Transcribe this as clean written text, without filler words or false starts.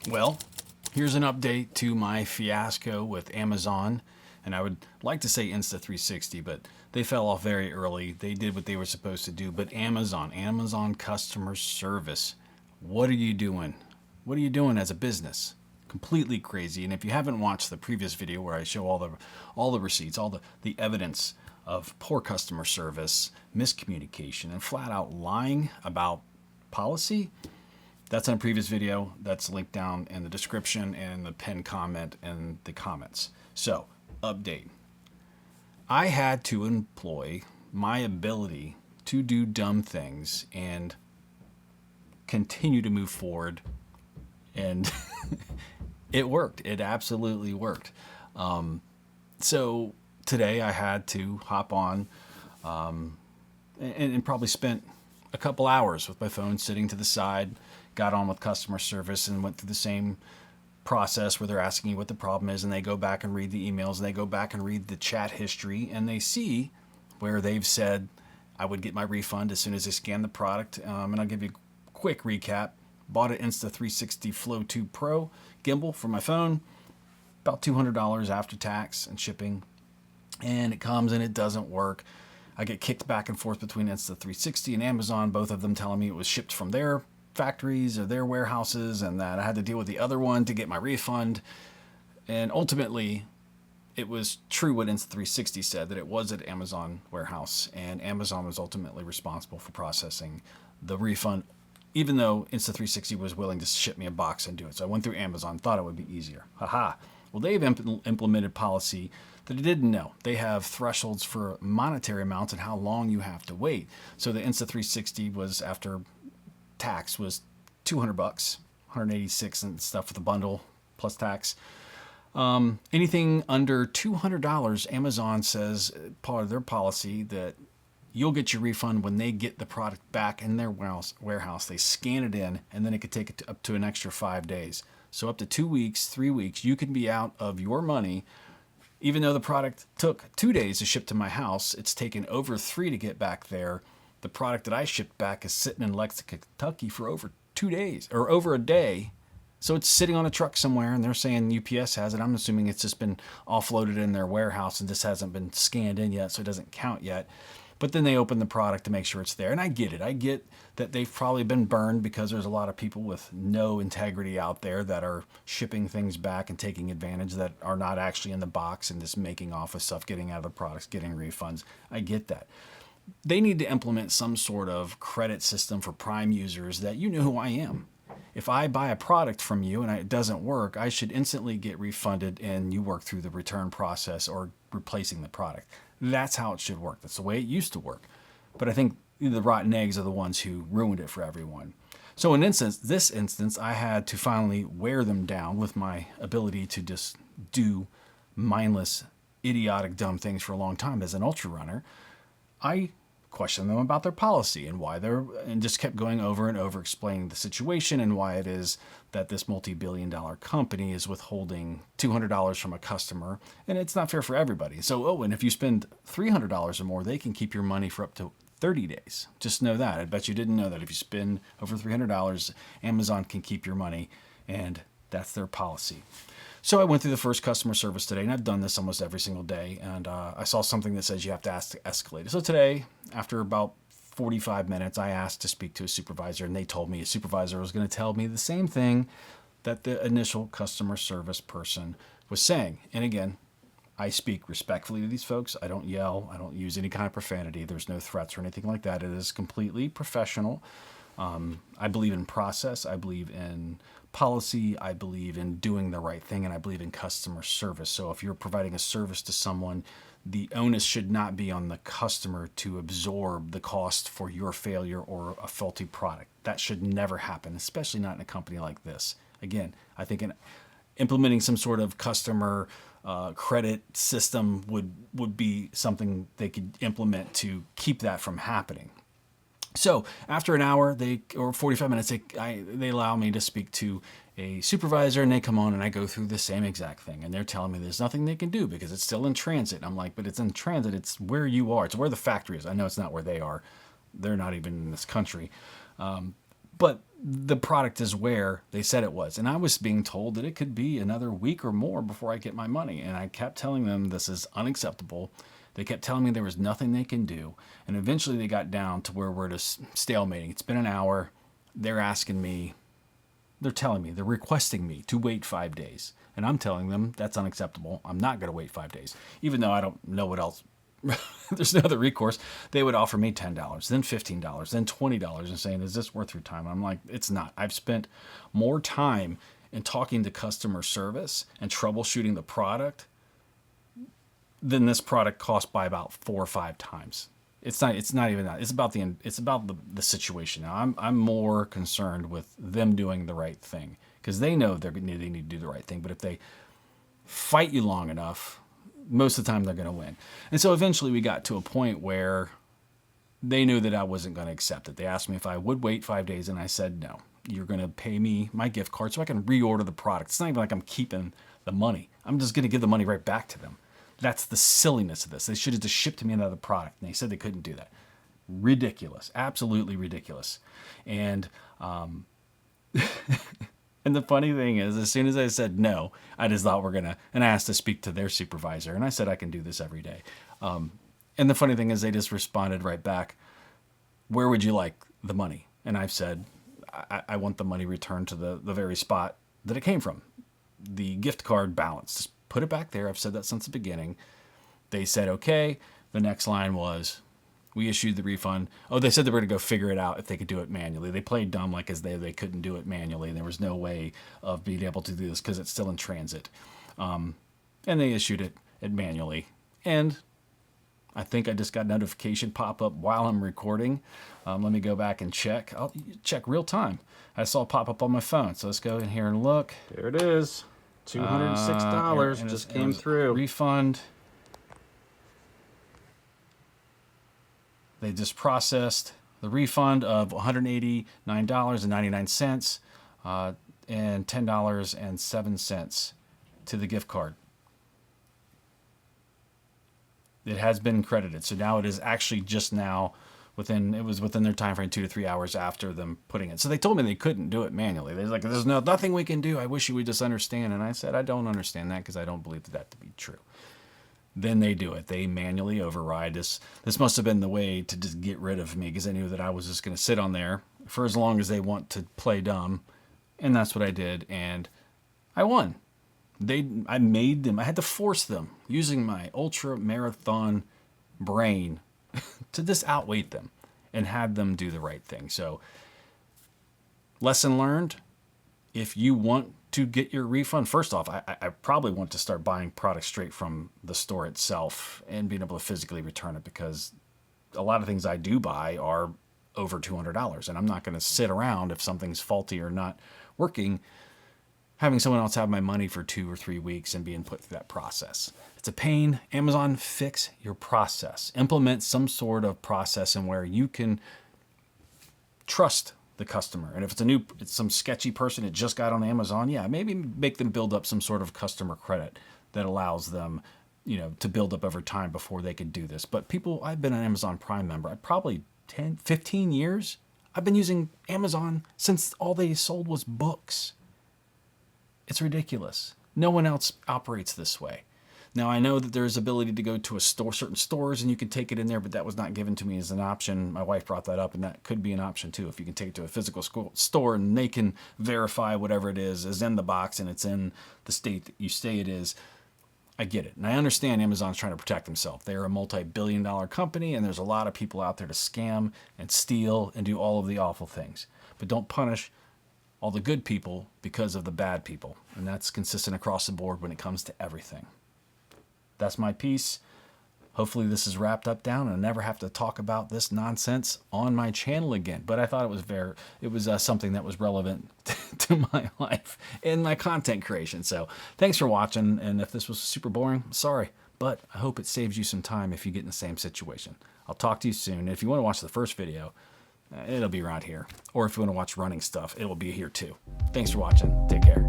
Well, here's an update to my fiasco with Amazon. And I would like to say Insta360, but they fell off very early. They did what they were supposed to do. But Amazon customer service, what are you doing? What are you doing as a business? Completely crazy. And if you haven't watched the previous video where I show all the receipts, all the evidence of poor customer service, miscommunication, and flat out lying about policy, that's in a previous video. That's linked down in the description and the pinned comment in the comments. So, update. I had to employ my ability to do dumb things and continue to move forward. And it worked. It absolutely worked. So today I had to hop on and probably spent a couple hours with my phone sitting to the side, got on with customer service and went through the same process where they're asking you what the problem is, and they go back and read the emails, and they go back and read the chat history, and they see where they've said I would get my refund as soon as they scan the product. And I'll give you a quick recap. Bought an Insta360 Flow 2 Pro gimbal for my phone, about $200 after tax and shipping, and it comes and it doesn't work. I get kicked back and forth between Insta360 and Amazon, both of them telling me it was shipped from their factories or their warehouses, and that I had to deal with the other one to get my refund. And ultimately, it was true what Insta360 said, that it was at Amazon warehouse, and Amazon was ultimately responsible for processing the refund, even though Insta360 was willing to ship me a box and do it. So I went through Amazon, thought it would be easier. Haha. Well, they've implemented policy that I didn't know. They have thresholds for monetary amounts and how long you have to wait. So the Insta360 was, after tax, was $200, 186 and stuff with the bundle plus tax. Anything under $200, Amazon says, part of their policy, that you'll get your refund when they get the product back in their warehouse. They scan it in, and then it could take it up to an extra 5 days. So up to 2 weeks, 3 weeks, you can be out of your money. Even though the product took 2 days to ship to my house, it's taken over 3 to get back there. The product that I shipped back is sitting in Lexington, Kentucky for over 2 days, or over a day. So it's sitting on a truck somewhere, and they're saying UPS has it. I'm assuming it's just been offloaded in their warehouse and just hasn't been scanned in yet, so it doesn't count yet. But then they open the product to make sure it's there. And I get it. I get that they've probably been burned because there's a lot of people with no integrity out there that are shipping things back and taking advantage, that are not actually in the box and just making off with stuff, getting out of the products, getting refunds. I get that. They need to implement some sort of credit system for Prime users that, you know who I am. If I buy a product from you and it doesn't work, I should instantly get refunded and you work through the return process or replacing the product. That's how it should work. That's the way it used to work. But I think the rotten eggs are the ones who ruined it for everyone. So in this instance, I had to finally wear them down with my ability to just do mindless, idiotic, dumb things for a long time as an ultra runner. I questioned them about their policy and and just kept going over and over explaining the situation and why it is that this multi-billion-dollar company is withholding $200 from a customer, and it's not fair for everybody. So, and if you spend $300 or more, they can keep your money for up to 30 days. Just know that. I bet you didn't know that. If you spend over $300, Amazon can keep your money, and that's their policy. So I went through the first customer service today, and I've done this almost every single day, and I saw something that says you have to ask to escalate. So today, after about 45 minutes, I asked to speak to a supervisor, and they told me a supervisor was going to tell me the same thing that the initial customer service person was saying. And again, I speak respectfully to these folks. I don't yell. I don't use any kind of profanity. There's no threats or anything like that. It is completely professional. I believe in process. I believe in policy. I believe in doing the right thing, and I believe in customer service. So if you're providing a service to someone, the onus should not be on the customer to absorb the cost for your failure or a faulty product. That should never happen, especially not in a company like this. Again, I think in implementing some sort of customer credit system would be something they could implement to keep that from happening. So after an hour, or 45 minutes, they allow me to speak to a supervisor, and they come on and I go through the same exact thing. And they're telling me there's nothing they can do because it's still in transit. And I'm like, but it's in transit. It's where you are. It's where the factory is. I know it's not where they are. They're not even in this country. But the product is where they said it was. And I was being told that it could be another week or more before I get my money. And I kept telling them this is unacceptable. They kept telling me there was nothing they can do. And eventually they got down to where we're just stalemating. It's been an hour. They're asking me, they're telling me, they're requesting me to wait 5 days. And I'm telling them that's unacceptable. I'm not going to wait 5 days, even though I don't know what else. There's no other recourse. They would offer me $10, then $15, then $20 and saying, is this worth your time? I'm like, it's not. I've spent more time in talking to customer service and troubleshooting the product than this product cost by about 4 or 5 times. It's not even that. It's about the situation. Now I'm more concerned with them doing the right thing, because they know they need to do the right thing. But if they fight you long enough, most of the time they're going to win. And so eventually we got to a point where they knew that I wasn't going to accept it. They asked me if I would wait 5 days, and I said no. You're going to pay me my gift card so I can reorder the product. It's not even like I'm keeping the money. I'm just going to give the money right back to them. That's the silliness of this. They should have just shipped me another product, and they said they couldn't do that. Ridiculous. Absolutely ridiculous. And and the funny thing is, as soon as I said no, I just thought and I asked to speak to their supervisor, and I said I can do this every day. And the funny thing is, they just responded right back, where would you like the money? And I've said, I want the money returned to the very spot that it came from. The gift card balance. Just put it back there. I've said that since the beginning. They said, okay. The next line was, we issued the refund. Oh, they said they were going to go figure it out if they could do it manually. They played dumb like as they couldn't do it manually. There was no way of being able to do this because it's still in transit. And they issued it manually. And I think I just got a notification pop up while I'm recording. Let me go back and check. I'll check real time. I saw it pop up on my phone. So let's go in here and look. There it is. $206 and just came through. Refund. They just processed the refund of $189.99 and $10.07 to the gift card. It has been credited. So now it is actually just now within their time frame 2 to 3 hours after them putting it. So they told me they couldn't do it manually. They're like, there's nothing we can do. I wish you would just understand. And I said, I don't understand that because I don't believe that to be true. Then they do it. They manually override this. This must have been the way to just get rid of me, because they knew that I was just going to sit on there for as long as they want to play dumb. And that's what I did. And I won. I made them. I had to force them using my ultra marathon brain to just outweight them and had them do the right thing. So, lesson learned, if you want to get your refund, first off, I probably want to start buying products straight from the store itself and being able to physically return it, because a lot of things I do buy are over $200, and I'm not going to sit around if something's faulty or not working, having someone else have my money for 2 or 3 weeks and being put through that process. It's a pain. Amazon, fix your process. Implement some sort of process in where you can trust the customer. And if it's some sketchy person that just got on Amazon, yeah, maybe make them build up some sort of customer credit that allows them, to build up over time before they could do this. But I've been an Amazon Prime member. I probably 10, 15 years. I've been using Amazon since all they sold was books. It's ridiculous. No one else operates this way. Now, I know that there's ability to go to certain stores, and you can take it in there, but that was not given to me as an option. My wife brought that up, and that could be an option too. If you can take it to a physical store and they can verify whatever it is in the box and it's in the state that you say it is, I get it. And I understand Amazon's trying to protect themselves. They're a multi-billion-dollar company, and there's a lot of people out there to scam and steal and do all of the awful things. But don't punish all the good people because of the bad people. And that's consistent across the board when it comes to everything. That's my piece. Hopefully this is wrapped up down and I never have to talk about this nonsense on my channel again. But I thought it was something that was relevant to my life and my content creation. So thanks for watching. And if this was super boring, sorry. But I hope it saves you some time if you get in the same situation. I'll talk to you soon. And if you want to watch the first video, it'll be around here. Or if you want to watch running stuff, it will be here too. Thanks for watching. Take care.